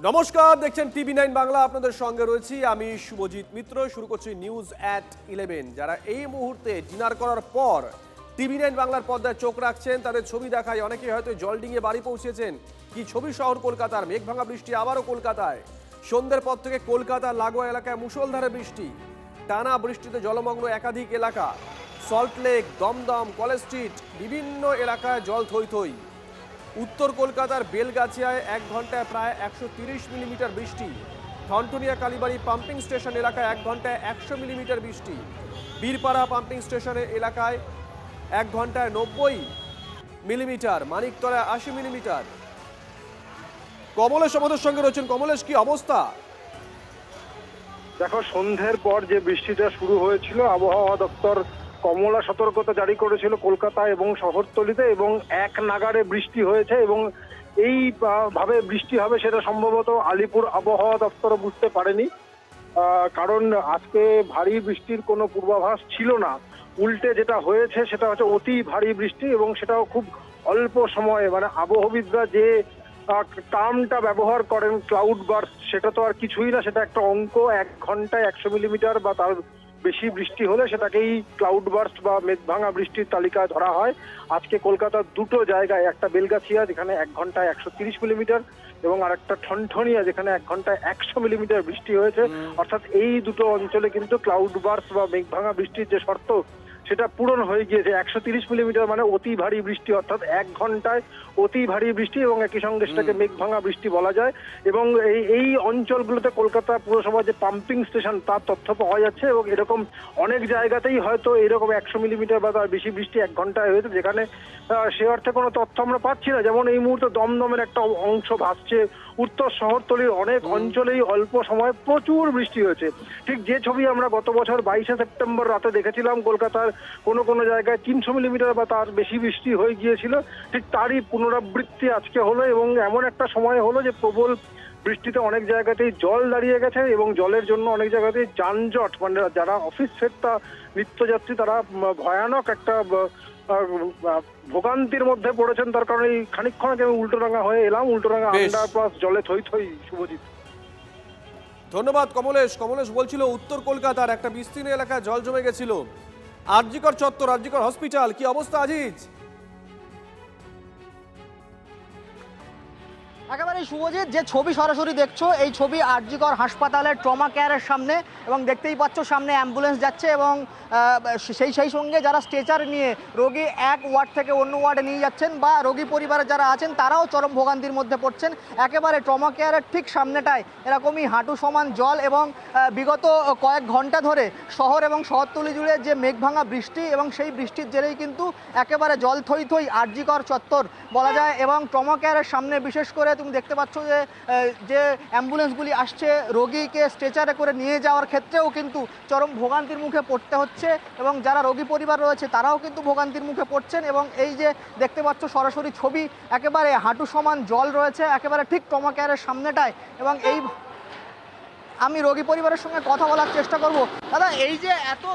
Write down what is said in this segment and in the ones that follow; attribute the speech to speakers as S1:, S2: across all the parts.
S1: নমস্কার, দেখছেন টিভি9 বাংলা। আপনাদের সঙ্গে রয়েছি আমি শুভজিৎ মিত্র। শুরু করছি নিউজ অ্যাট 11। যারা এই মুহূর্তে ডিনার করার পর টিভি9 বাংলার পর্দায় চোখ রাখছেন, তাদের ছবি দেখায়। অনেকেই হয়তো জল ডিঙিয়ে বাড়ি পৌঁছেছেন। কি ছবি শহর কলকাতার! মেঘভাঙা বৃষ্টি আবারও কলকাতায়। সন্ধ্যের পর থেকে কলকাতার লাগোয়া এলাকায় মুষলধারে বৃষ্টি। টানা বৃষ্টিতে জলমগ্ন একাধিক এলাকা। সল্টলেক, দমদম, কলেজ স্ট্রিট, বিভিন্ন এলাকায় জল থই থই। উত্তর কলকাতার বেলগাছিয়ায় 1 ঘন্টায় প্রায় 130 মিলিমিটার বৃষ্টি। ঠনঠনিয়া কালীবাড়ি পাম্পিং স্টেশন এলাকায় 1 ঘন্টায় 100 মিলিমিটার বৃষ্টি। বীরপাড়া পাম্পিং স্টেশনের এলাকায় 1 ঘন্টায় 90 মিলিমিটার। মানিকতলায় 80 মিলিমিটার। কমলেশ আমাদের সঙ্গে রয়েছেন। কমলেশ, কি অবস্থা?
S2: দেখো, সন্ধ্যের পর যে বৃষ্টিটা শুরু হয়েছিল, আবহাওয়া দপ্তর কমলা সতর্কতা জারি করেছিল কলকাতা এবং শহরতলিতে, এবং এক নাগাড়ে বৃষ্টি হয়েছে। এবং এই ভাবে বৃষ্টি হবে সেটা সম্ভবত আলিপুর আবহাওয়া দপ্তর বুঝতে পারেনি, কারণ আজকে ভারী বৃষ্টির কোনো পূর্বাভাস ছিল না। উল্টে যেটা হয়েছে সেটা হচ্ছে অতি ভারী বৃষ্টি, এবং সেটাও খুব অল্প সময়ে। মানে আবহবিদরা যে টার্মটা ব্যবহার করেন ক্লাউড বার্স্ট, সেটা তো আর কিছুই না, সেটা একটা অঙ্ক। 1 ঘন্টায় 100 মিলিমিটার বা তার বেশি বৃষ্টি হলে সেটাকেই ক্লাউড বার্স্ট বা মেঘভাঙা বৃষ্টির তালিকায় ধরা হয়। আজকে কলকাতার দুটো জায়গায়, একটা বেলগাছিয়া যেখানে 1 ঘন্টায় 130 মিলিমিটার, এবং আরেকটা ঠনঠনিয়া যেখানে 1 ঘন্টায় 100 মিলিমিটার বৃষ্টি হয়েছে। অর্থাৎ এই দুটো অঞ্চলে কিন্তু ক্লাউড বার্স্ট বা মেঘভাঙা বৃষ্টির যে শর্ত সেটা পূরণ হয়ে গিয়েছে। 130 মিলিমিটার মানে অতি ভারী বৃষ্টি, অর্থাৎ 1 ঘন্টায় অতি ভারী বৃষ্টি, এবং একই সঙ্গে সেটাকে মেঘভাঙা বৃষ্টি বলা যায়। এবং এই অঞ্চলগুলোতে কলকাতা পুরসভার যে পাম্পিং স্টেশন তার তথ্য পাওয়া যাচ্ছে, এবং এরকম অনেক জায়গাতেই হয়তো এরকম 100 মিলিমিটার বা তার বেশি বৃষ্টি 1 ঘন্টায় হয়েছে, যেখানে সে অর্থে কোনো তথ্য আমরা পাচ্ছি না। যেমন এই মুহূর্তে দমদমের একটা অংশ ভাসছে, উত্তর শহরতলির অনেক অঞ্চলেই অল্প সময়ে প্রচুর বৃষ্টি হয়েছে। ঠিক যে ছবি আমরা গত বছর 22শে সেপ্টেম্বর রাতে দেখেছিলাম, কলকাতার কোনো কোনো জায়গায় 300 মিলিমিটার বা তার বেশি বৃষ্টি হয়ে গিয়েছিল, ঠিক তারই পুনরাবৃত্তি আজকে হলো। এবং এমন একটা সময় হলো যে প্রবল বৃষ্টিতে অনেক জায়গাতেই জল দাঁড়িয়ে গেছে, এবং জলের জন্য অনেক জায়গাতেই যানজট, মানে যারা অফিস ফেরতা নিত্যযাত্রী তারা ভয়ানক একটা ভোগান্তির মধ্যে পড়েছেন। তার কারণে এই খানিকক্ষণ আগে আমি উল্টোডাঙ্গা হয়ে এলাম, উল্টোডাঙ্গা আন্ডারপাস জলে থই থই। শুভজিৎ,
S1: ধন্যবাদ কমলেশ। কমলেশ বলছিল উত্তর কলকাতার একটা বিস্তীর্ণ এলাকায় জল জমে গেছিল। আরজিকর চত্বর, আরজিকর হসপিটাল, কি অবস্থা আজিজ?
S3: একেবারে শুভজিৎ, যে ছবি সরাসরি দেখছো এই ছবি আরজিকর হাসপাতালের ট্রমা কেয়ারের সামনে, এবং দেখতেই পাচ্ছ সামনে অ্যাম্বুলেন্স যাচ্ছে, এবং সেই সঙ্গে যারা স্ট্রেচার নিয়ে রোগী এক ওয়ার্ড থেকে অন্য ওয়ার্ডে নিয়ে যাচ্ছেন, বা রোগী পরিবারে যারা আছেন তারাও চরম ভোগান্তির মধ্যে পড়ছেন। একেবারে ট্রমা কেয়ারের ঠিক সামনেটায় এরকমই হাঁটু সমান জল, এবং বিগত কয়েক ঘন্টা ধরে শহর এবং শহরতলি জুড়ে যে মেঘভাঙা বৃষ্টি, এবং সেই বৃষ্টির জেরেই কিন্তু একেবারে জল থই থই আরজিকর চত্বর বলা যায়। এবং ট্রমা কেয়ারের সামনে বিশেষ করে তুমি দেখতে পাচ্ছ যে অ্যাম্বুলেন্সগুলি আসছে রোগীকে স্ট্রেচারে করে নিয়ে যাওয়ার ক্ষেত্রেও কিন্তু চরম ভোগান্তির মুখে পড়তে হচ্ছে, এবং যারা রোগী পরিবার রয়েছে তারাও কিন্তু ভোগান্তির মুখে পড়ছেন। এবং এই যে দেখতে পাচ্ছ সরাসরি ছবি, একেবারে হাঁটু সমান জল রয়েছে একেবারে ঠিক ট্রমা কেয়ারের সামনেটায়। এবং এই আমি রোগী পরিবারের সঙ্গে কথা বলার চেষ্টা করব। দাদা, এই যে এত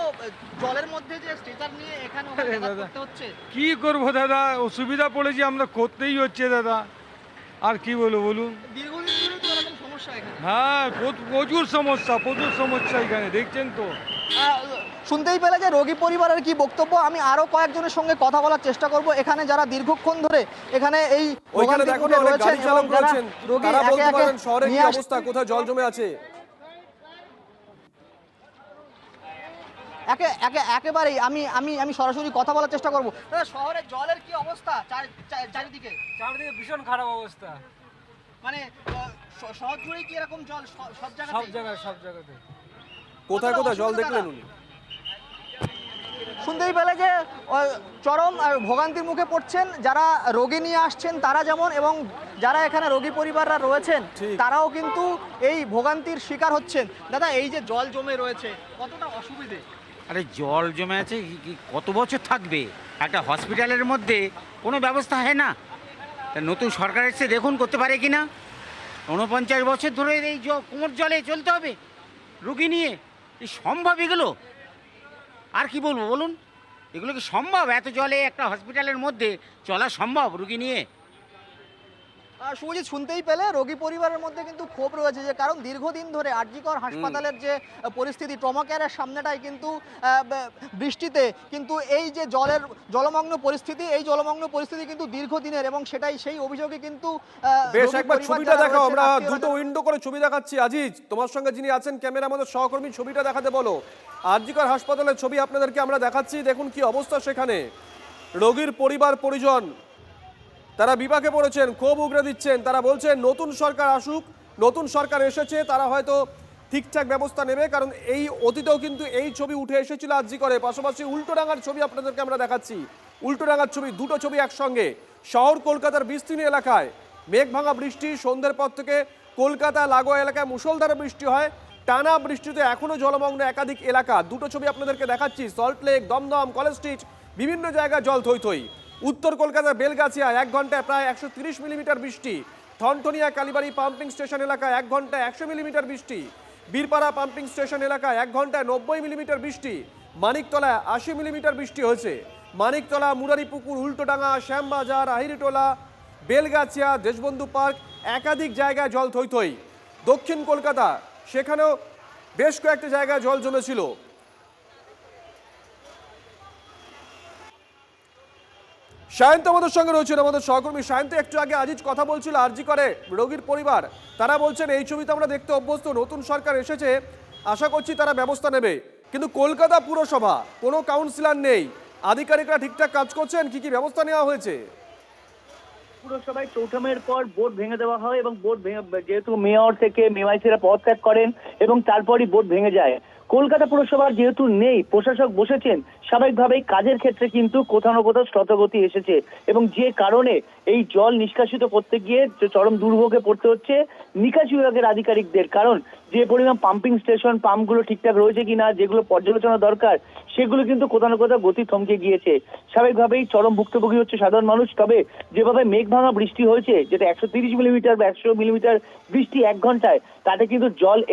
S3: জলের মধ্যে যে স্ট্রেচার নিয়ে এখানে করতে হচ্ছে,
S4: কি করবো দাদা, অসুবিধা পড়েছি, আমরা করতেই হচ্ছে দাদা, আর কি বলবো বলুন।
S3: দীর্ঘদিন ধরে তো এরকম সমস্যা এখানে?
S4: হ্যাঁ, প্রচুর সমস্যা এখানে, দেখছেন তো।
S3: শুনতেই পেলে যে রোগী পরিবারের কি বক্তব্য। আমি আরো কয়েকজনের সঙ্গে কথা বলার চেষ্টা করব এখানে যারা দীর্ঘক্ষণ ধরে এখানে এই
S1: ওইখানে দেখো না, অনেক গাড়ি চালক রয়েছেন, তারা বলতে পারেন শহরে কি অবস্থা, কোথায় জল জমে আছে।
S3: একেবারেই আমি আমি আমি সরাসরি কথা বলার চেষ্টা করব। শহরের জলের কি অবস্থা চারিদিকে?
S4: চারদিকে ভীষণ খারাপ অবস্থা,
S3: মানে শহর জুড়ে কি এরকম জল সব
S4: জায়গাতে?
S1: কোথায় কোথায় জল দেখলেন উনি?
S3: শুনতেই পেলে যে চরম ভোগান্তির মুখে পড়ছেন যারা রোগী নিয়ে আসছেন তারা যেমন, এবং যারা এখানে রোগী পরিবাররা রয়েছেন তারাও কিন্তু এই ভোগান্তির শিকার হচ্ছেন। দাদা, এই যে জল জমে রয়েছে কতটা অসুবিধে?
S5: আরে জল জমে আছে, কত বছর থাকবে? একটা হসপিটালের মধ্যে কোনো ব্যবস্থা হয় না। তা নতুন সরকার এসে দেখুন করতে পারে কি না। 49 বছর ধরে এই কোমর জলে চলতে হবে রুগী নিয়ে, এই সম্ভব এগুলো? আর কি বলবো বলুন, এগুলো কি সম্ভব? এত জলে একটা হসপিটালের মধ্যে চলা সম্ভব রুগী নিয়ে?
S3: শুভজিৎ, শুনতেই পেলে রোগী পরিবারের মধ্যে কিন্তু ক্ষোভ রয়েছে, যে কারণ দীর্ঘদিন ধরে আরজিকর হাসপাতালের যে পরিস্থিতি, ট্রমা কেয়ারের সামনেটাই কিন্তু বৃষ্টিতে কিন্তু এই যে জলমগ্ন পরিস্থিতি, এই জলমগ্ন পরিস্থিতি কিন্তু দীর্ঘদিনের, এবং সেটাই সেই অভিযোগে কিন্তু
S1: বেশ,
S3: রোগী
S1: একবার
S3: পরিবার
S1: ছবিটা
S3: যারা
S1: দেখাও,
S3: রয়েছেন,
S1: আমরা
S3: আত্মীয়রা
S1: দুটো উইন্ডো করে ছবি দেখাচ্ছি। আজিজ, তোমার সঙ্গে যিনি আছেন ক্যামেরা, আমাদের সহকর্মী, ছবিটা দেখাতে বলো। আরজিকর হাসপাতালের ছবি আপনাদেরকে আমরা দেখাচ্ছি। দেখুন কি অবস্থা সেখানে। রোগীর পরিবার পরিজন তারা বিপাকে পড়েছেন, ক্ষোভ উগরে দিচ্ছেন। তারা বলছেন নতুন সরকার আসুক, নতুন সরকার এসেছে, তারা হয়তো ঠিকঠাক ব্যবস্থা নেবে। কারণ এই অতীতেও কিন্তু এই ছবি উঠে এসেছিল আরজিকরে। পাশাপাশি উল্টোডাঙ্গার ছবি আপনাদেরকে আমরা দেখাচ্ছি। উল্টোডাঙ্গার ছবি, দুটো ছবি একসঙ্গে। শহর কলকাতার বিস্তীর্ণ এলাকায় মেঘ ভাঙা বৃষ্টি, সন্ধ্যের পর থেকে কলকাতা লাগোয়া এলাকায় মুষলধারে বৃষ্টি হয়। টানা বৃষ্টিতে এখনো জলমগ্ন একাধিক এলাকা। দুটো ছবি আপনাদেরকে দেখাচ্ছি। সল্টলেক, দমদম, কলেজ স্ট্রিট, বিভিন্ন জায়গায় জল থই থই। উত্তর কলকাতার বেলগাছিয়ায় 1 ঘন্টায় প্রায় 130 মিলিমিটার বৃষ্টি। ঠনঠনিয়া কালীবাড়ি পাম্পিং স্টেশন এলাকায় 1 ঘন্টায় 100 মিলিমিটার বৃষ্টি। বীরপাড়া পাম্পিং স্টেশন এলাকায় 1 ঘন্টায় 90 মিলিমিটার বৃষ্টি। মানিকতলায় 80 মিলিমিটার বৃষ্টি হয়েছে। মানিকতলা, মুরারিপুকুর, উল্টোডাঙ্গা, শ্যামবাজার, আহিরিটোলা, বেলগাছিয়া, দেশবন্ধু পার্ক, একাধিক জায়গায় জল থই থই। দক্ষিণ কলকাতা, সেখানেও বেশ কয়েকটি জায়গায় জল জমেছিল। সায়ন্ত আমাদের সঙ্গে রয়েছেন, আমাদের সহকর্মী। সায়ন্ত, একটু আগে আজিজ কথা বলছিল আরজি করে রোগীর পরিবার, তারা বলছেন এই ছবিতে আমরা দেখতে অভ্যস্ত, নতুন সরকার এসেছে, আশা করছি তারা ব্যবস্থা নেবে। কিন্তু কলকাতা পুরসভা, কোনো কাউন্সিলর নেই, আধিকারিকরা ঠিকঠাক কাজ করছেন? কি কি ব্যবস্থা নেওয়া হয়েছে?
S6: পুরসভায় চৌঠামের পর বোর্ড ভেঙে দেওয়া হয় এবং বোর্ড ভেঙে, যেহেতু মেয়র থেকে মেয়ররা পদত্যাগ করেন এবং তারপরই বোর্ড ভেঙে যায়। কলকাতা পুরসভার যেহেতু নেই, প্রশাসক বসেছেন, স্বাভাবিকভাবেই কাজের ক্ষেত্রে কিন্তু কোথাও না কোথাও শ্রুতগতি এসেছে এবং যে কারণে এই জল নিষ্কাশিত করতে গিয়ে চরম দুর্ভোগে পড়তে হচ্ছে নিকাশি বিভাগের আধিকারিকদের। কারণ যে পরিমাণ পাম্পিং স্টেশন, পাম্পগুলো ঠিকঠাক রয়েছে কিনা, যেগুলো পর্যালোচনা দরকার, সেগুলো কিন্তু কোথাও না কোথাও গতি থমকে গিয়েছে। স্বাভাবিকভাবেই চরম ভুক্তভোগী হচ্ছে সাধারণ মানুষ। তবে যেভাবে মেঘ ভাঙা বৃষ্টি হয়েছে, যেটা 130 মিলিমিটার বা 100 মিলিমিটার বৃষ্টি 1 ঘন্টায়, তাতে কিন্তু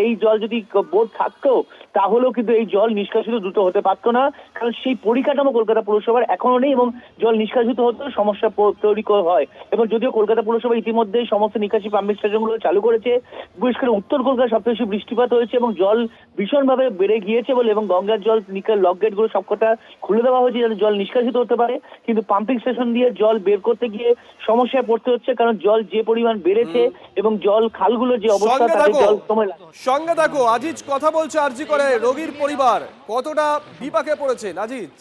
S6: এই জল যদি বোর্ড থাকতো তাহলেও কিন্তু এই জল নিষ্কাশিত দ্রুত হতে পারতো না। কারণ সেই পরিকাঠামো কলকাতা পুরসভার এখনো নেই এবং জল নিষ্কাশিত হতে সমস্যা তৈরি হয়। এবং যদিও কলকাতা পুরসভা ইতিমধ্যে সমস্ত নিকাশি পাম্পিং স্টেশনগুলো চালু করেছে, বিশেষ করে উত্তর কলকাতায় সবচেয়ে বেশি বৃষ্টিপাত হয়েছে এবং জল ভীষণভাবে বেড়ে গিয়েছে বলে, এবং গঙ্গার জল লক গেটগুলো সবকটা খুলে দেওয়া হয়েছে যাতে জল নিষ্কাশিত হতে পারে। কিন্তু পাম্পিং স্টেশন দিয়ে জল বের করতে গিয়ে সমস্যায় পড়তে হচ্ছে, কারণ জল যে পরিমাণ বেড়েছে এবং জল খালগুলো যে অবস্থা, তাতে জল সময় লাগে।
S1: সঙ্গে থাকো, আজিজ কথা বলছে আরজি করে রোগীর পরিবার, কতটা বিপাকে পড়েছেন আজিজ?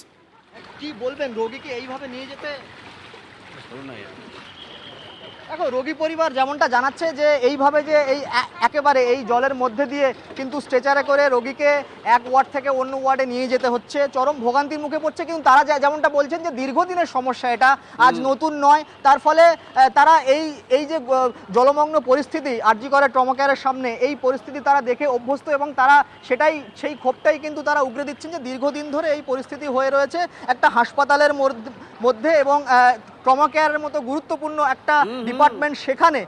S3: কি বলবেন রোগীকে এইভাবে নিয়ে যেতে? দেখো, রোগী পরিবার যেমনটা জানাচ্ছে যে এইভাবে যে এই একেবারে এই জলের মধ্যে দিয়ে কিন্তু স্ট্রেচারে করে রোগীকে এক ওয়ার্ড থেকে অন্য ওয়ার্ডে নিয়ে যেতে হচ্ছে, চরম ভোগান্তির মুখে পড়ছে। কিন্তু তারা যেমনটা বলছেন যে দীর্ঘদিনের সমস্যা, এটা আজ নতুন নয়। তার ফলে তারা এই যে জলমগ্ন পরিস্থিতি আরজি করে ট্রমা কেয়ারের সামনে, এই পরিস্থিতি তারা দেখে অভ্যস্ত এবং তারা সেই ক্ষোভটাই কিন্তু তারা উগরে দিচ্ছেন যে দীর্ঘদিন ধরে এই পরিস্থিতি হয়ে রয়েছে একটা হাসপাতালের মধ্যে এবং ট্রমা কেয়ারের মতো গুরুত্বপূর্ণ একটা ডিপার্টমেন্ট, সেখানে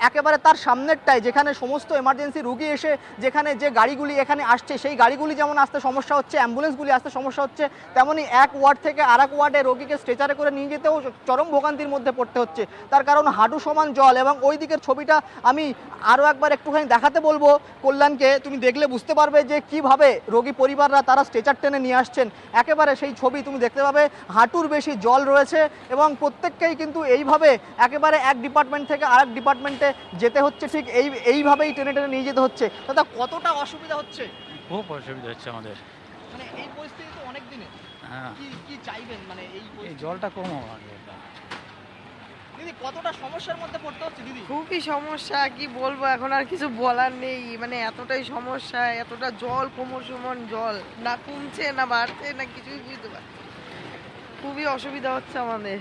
S3: একেবারে তার সামনেরটাই, যেখানে সমস্ত এমার্জেন্সি রুগী এসে যেখানে যে গাড়িগুলি এখানে আসছে, সেই গাড়িগুলি যেমন আসতে সমস্যা হচ্ছে, অ্যাম্বুলেন্সগুলি আসতে সমস্যা হচ্ছে, তেমনই এক ওয়ার্ড থেকে আরেক ওয়ার্ডে রোগীকে স্ট্রেচারে করে নিয়ে যেতেও চরম ভোগান্তির মধ্যে পড়তে হচ্ছে। তার কারণ হাঁটু সমান জল। এবং ওই দিকের ছবিটা আমি আরও একবার একটুখানি দেখাতে বলবো কল্যাণকে, তুমি দেখলে বুঝতে পারবে যে কিভাবে রোগী পরিবাররা তারা স্ট্রেচার টেনে নিয়ে আসছেন। একেবারে সেই ছবি তুমি দেখতে পাবে, হাঁটুর বেশি জল রয়েছে এবং প্রত্যেককেই কিন্তু এইভাবে একেবারে এক ডিপার্টমেন্ট থেকে আরেক ডিপার্টমেন্টে যেতে হচ্ছে, ঠিক এইভাবেই টেনে টেনে নিয়ে যেতে হচ্ছে। দাদা, কতটা অসুবিধা হচ্ছে?
S7: খুব অসুবিধা হচ্ছে আমাদের।
S3: মানে এই পরিস্থিতি তো অনেক দিনে,
S7: হ্যাঁ,
S3: কি চাইবেন মানে
S7: এই জলটা কমো আগে।
S3: দিদি, কতটা সমস্যার মধ্যে পড়তে হচ্ছে দিদি?
S8: খুবই সমস্যা, কি বলবো, এখন আর কিছু বলার নেই। মানে এতটাই সমস্যা, এতটা জল, কোমর সমান জল, না কমছে না বাড়ছে না কিছুই বুঝতে পারছি। খুবই অসুবিধা হচ্ছে আমাদের।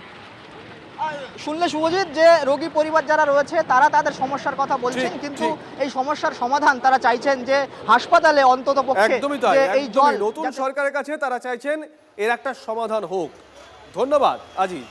S3: শুনলে শুভজিৎ যে রোগী পরিবার যারা রয়েছে তারা তাদের সমস্যার কথা বলছেন, কিন্তু এই সমস্যার সমাধান তারা চাইছেন যে হাসপাতালে অন্তত পক্ষে
S1: একদমই তাই,
S3: এই জল
S1: নতুন সরকারের কাছে তারা চাইছেন এর একটা সমাধান হোক। ধন্যবাদ আজিজ।